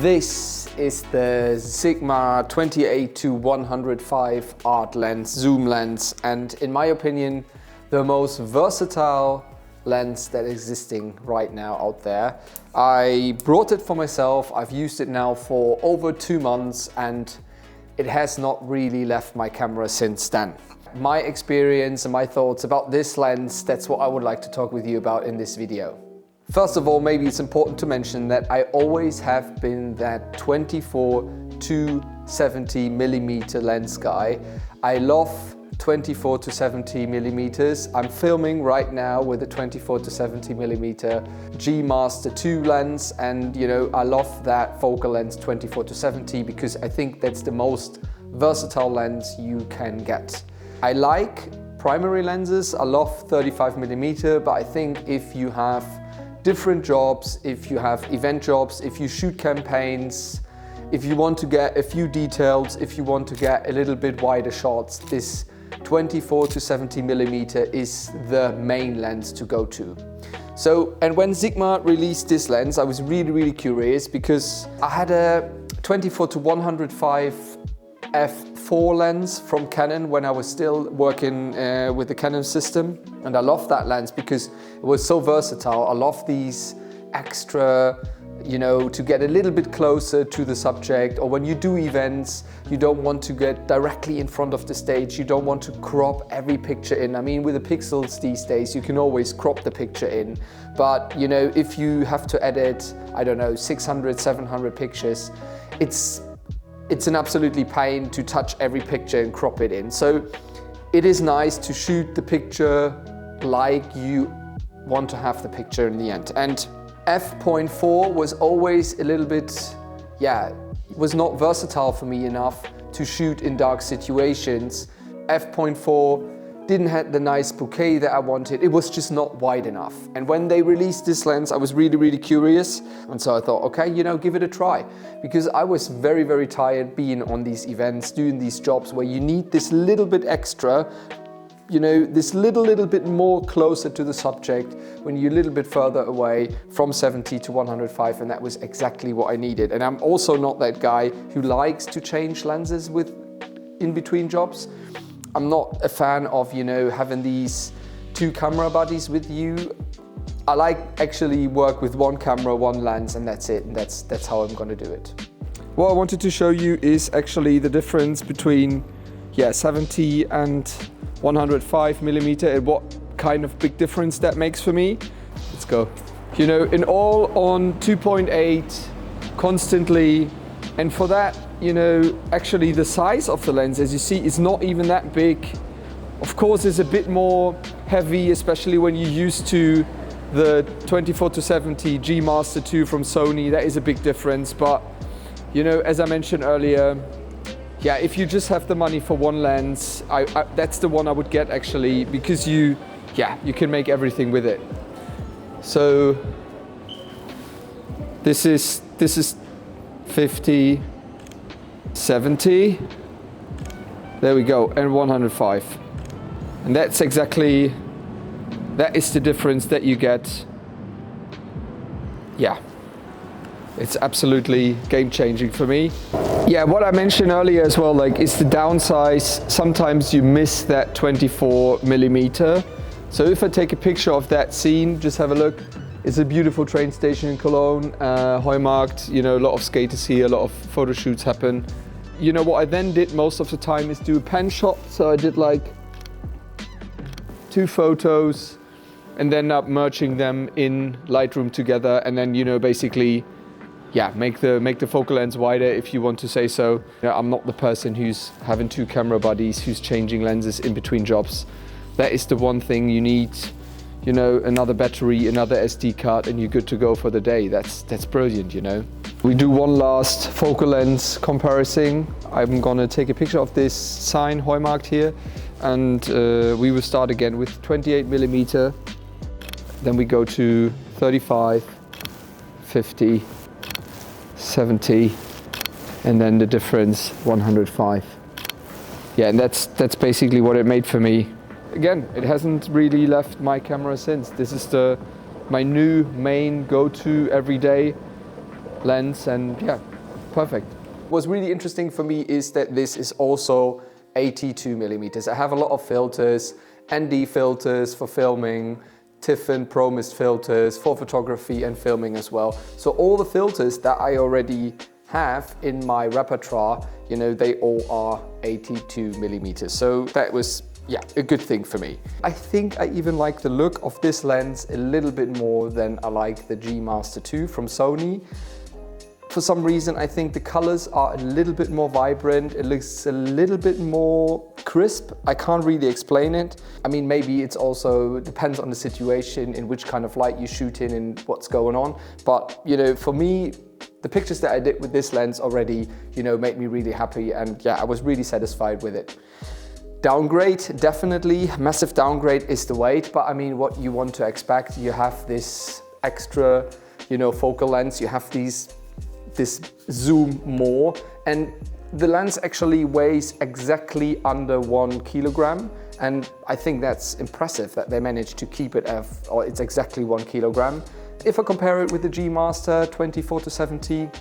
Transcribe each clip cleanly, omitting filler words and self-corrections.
This is the Sigma 28-105 art lens, zoom lens, and in my opinion, the most versatile lens that is existing right now out there. I brought it for myself. I've used it now for over 2 months and it has not really left my camera since then. My experience and my thoughts about this lens, that's what I would like to talk with you about in this video. First of all, maybe it's important to mention that I always have been that 24-70mm lens guy. I love 24-70mm. I'm filming right now with a 24-70mm G Master 2 lens, and I love that focal length 24-70 because I think that's the most versatile lens you can get. I like primary lenses. I love 35mm, but I think if you have different jobs, if you have event jobs, if you shoot campaigns, if you want to get a few details, if you want to get a little bit wider shots, this 24-70mm is the main lens to go to. So, and when Sigma released this lens, I was really curious because I had a 24-105 f4 lens from Canon when I was still working with the Canon system, and I love that lens because it was so versatile. I love these extra, to get a little bit closer to the subject, or when you do events, you don't want to get directly in front of the stage, you don't want to crop every picture in. I mean, with the pixels these days, you can always crop the picture in, but if you have to edit, I don't know, 600, 700 pictures, it's an absolutely pain to touch every picture and crop it in. So it is nice to shoot the picture like you want to have the picture in the end. And f.4 was always a little bit, was not versatile for me enough to shoot in dark situations. f.4 didn't have the nice bokeh that I wanted. It was just not wide enough. And when they released this lens, I was really curious. And so I thought, okay, give it a try. Because I was very tired being on these events, doing these jobs where you need this little bit extra, this little bit more closer to the subject when you're a little bit further away from 70-105, and that was exactly what I needed. And I'm also not that guy who likes to change lenses in between jobs. I'm not a fan of, having these 2 camera buddies with you. I like actually work with 1 camera, 1 lens, and that's it. And that's how I'm gonna do it. What I wanted to show you is actually the difference between 70 and 105mm and what kind of big difference that makes for me. Let's go. In all on 2.8 constantly, and for that, actually the size of the lens, as you see, is not even that big. Of course, it's a bit more heavy, especially when you're used to the 24-70 G Master 2 from Sony. That is a big difference, but as I mentioned earlier, if you just have the money for 1 lens, that's the one I would get actually, because you can make everything with it. So this is 50, 70, there we go, and 105. And that is the difference that you get. It's absolutely game-changing for me. What I mentioned earlier as well, is the downsize. Sometimes you miss that 24mm. So if I take a picture of that scene, just have a look. It's a beautiful train station in Cologne, Heumarkt, a lot of skaters here, a lot of photo shoots happen. What I then did most of the time is do a pen shot. So I did 2 photos and then up merging them in Lightroom together, and then, basically, make the focal length wider if you want to say so. I'm not the person who's having 2 camera buddies, who's changing lenses in between jobs. That is the one thing you need. Another battery, another SD card, and you're good to go for the day. That's brilliant, We do one last focal length comparison. I'm gonna take a picture of this sign, Heumarkt here, and we will start again with 28mm. Then we go to 35, 50, 70, and then the difference 105. And that's basically what it made for me. Again, it hasn't really left my camera since. This is my new main go-to everyday lens, and Perfect. What's really interesting for me is that this is also 82 millimeters. I have a lot of filters, ND filters for filming, Tiffin Pro Mist filters for photography and filming as well. So all the filters that I already have in my repertoire, you know, they all are 82 millimeters. So that was, yeah, a good thing for me. I think I even like the look of this lens a little bit more than I like the G Master 2 from Sony. For some reason, I think the colors are a little bit more vibrant. It looks a little bit more crisp. I can't really explain it. I mean, maybe it's also depends on the situation, in which kind of light you shoot in and what's going on. But, you know, for me, the pictures that I did with this lens already, you know, made me really happy. And yeah, I was really satisfied with it. Downgrade, definitely. Massive downgrade is the weight. But I mean, what you want to expect, you have this extra, you know, focal length. You have this zoom more, and the lens actually weighs exactly under 1 kilogram, and I think that's impressive that they managed to keep it or it's exactly 1 kilogram. If I compare it with the G Master 24-70,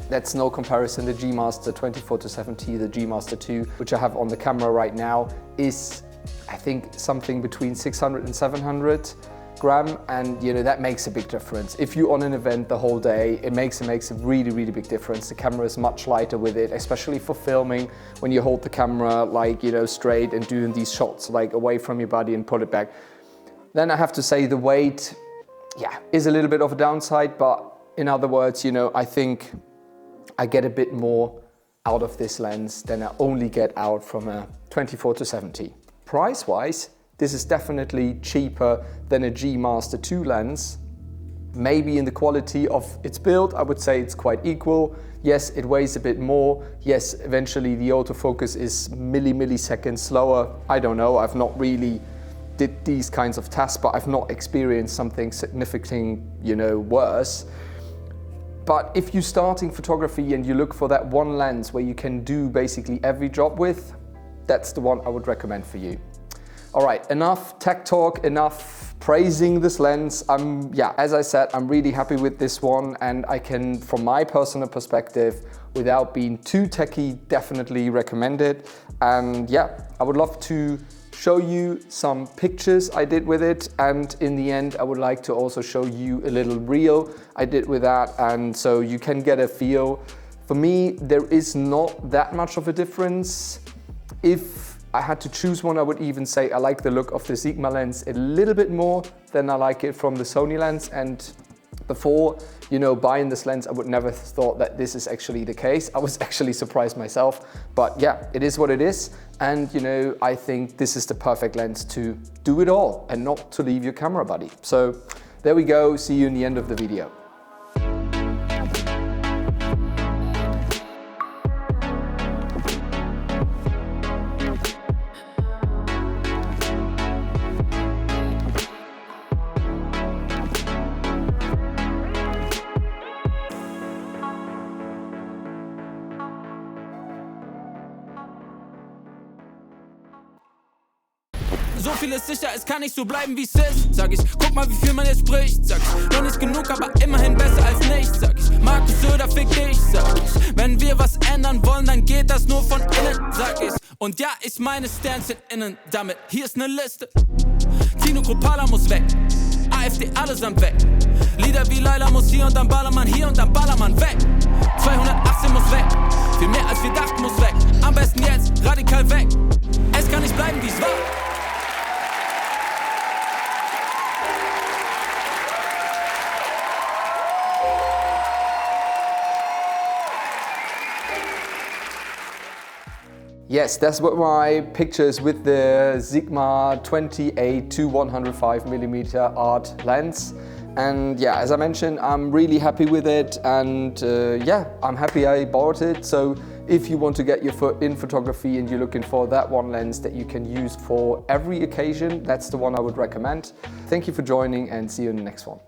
that's no comparison. The G Master 24-70, the G Master 2, which I have on the camera right now, is I think something between 600 and 700 gram, and you know, that makes a big difference. If you're on an event the whole day, it makes a really, really big difference. The camera is much lighter with it, especially for filming, when you hold the camera like, you know, straight and doing these shots like away from your body and pull it back. Then I have to say the weight, yeah, is a little bit of a downside, but in other words, you know, I think I get a bit more out of this lens than I only get out from a 24-70. Price-wise, this is definitely cheaper than a G Master 2 lens. Maybe in the quality of its build, I would say it's quite equal. Yes, it weighs a bit more. Yes, eventually the autofocus is milliseconds slower. I don't know, I've not really did these kinds of tests, but I've not experienced something significantly, you know, worse. But if you're starting photography and you look for that one lens where you can do basically every job with, that's the one I would recommend for you. All right, enough tech talk, enough praising this lens. Yeah, as I said, I'm really happy with this one, and I can, from my personal perspective, without being too techy, definitely recommend it. And yeah, I would love to show you some pictures I did with it, and in the end, I would like to also show you a little reel I did with that, and so you can get a feel. For me, there is not that much of a difference. If I had to choose one, I would even say I like the look of the Sigma lens a little bit more than I like it from the Sony lens. And before, you know, buying this lens, I would never thought that this is actually the case. I was actually surprised myself, but yeah, it is what it is. And you know, I think this is the perfect lens to do it all and not to leave your camera buddy. So there we go. See you in the end of the video. So viel ist sicher, es kann nicht so bleiben wie es ist. Sag ich, guck mal wie viel man jetzt spricht. Sag ich, noch nicht genug, aber immerhin besser als nichts. Sag ich, Markus Söder, fick dich. Sag ich, wenn wir was ändern wollen, dann geht das nur von innen. Sag ich, und ja, ich meine Sternchen innen. Damit, hier ist ne Liste. Tino Kropala muss weg. AfD allesamt weg. Lieder wie Leila muss hier und dann Ballermann hier und dann Ballermann weg. 218 muss weg. Viel mehr als wir dachten muss weg. Am besten jetzt radikal weg. Es kann nicht bleiben, wie es war. Yes, that's what my pictures with the Sigma 28-105mm art lens. And yeah, as I mentioned, I'm really happy with it, and yeah, I'm happy I bought it. So if you want to get your foot in photography and you're looking for that one lens that you can use for every occasion, that's the one I would recommend. Thank you for joining, and see you in the next one.